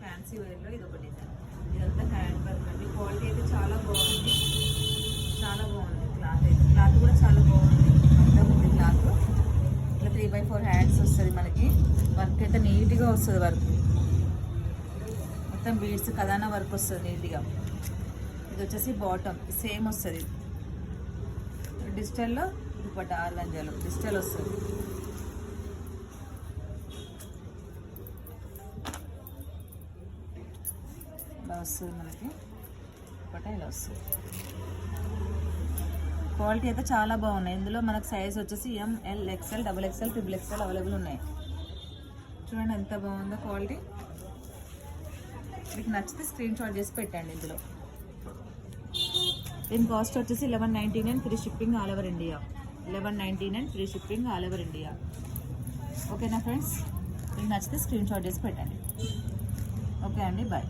Fancy వేర్లో ఇది ఒక design. ఇదంతా హ్యాండ్ వర్క్ అండి. క్వాలిటీ అయితే చాలా బాగుంది, చాలా బాగుంది. క్లాత్ అయితే క్లాత్ కూడా చాలా బాగుంది. అంతా ఉంది క్లాత్. ఇట్లా 3/4 హ్యాండ్స్ వస్తుంది మనకి. వర్క్ అయితే నీట్గా వస్తుంది. వర్క్ మొత్తం బీడ్స్ కదానా వర్క్ వస్తుంది నీట్గా. ఇది వచ్చేసి బాటమ్ సేమ్ వస్తుంది. డిజిటల్లో దుపట్టా ఆర్గంజాలో డిజిటల్ వస్తుంది. ఇలా వస్తుంది మనకి దుపట్టా, ఇలా వస్తుంది. క్వాలిటీ అయితే చాలా బాగున్నాయి. ఇందులో మనకు సైజ్ వచ్చేసి ML XL XXL XXL available ఉన్నాయి. చూడండి ఎంత బాగుందో క్వాలిటీ. మీకు నచ్చితే స్క్రీన్ షాట్ చేసి పెట్టండి. ఇందులో దీని కాస్ట్ వచ్చేసి 1199 free shipping all over India. 1199 free shipping all over India. ఓకేనా ఫ్రెండ్స్, మీకు నచ్చితే స్క్రీన్ షాట్ చేసి పెట్టండి. ఓకే అండి, బాయ్.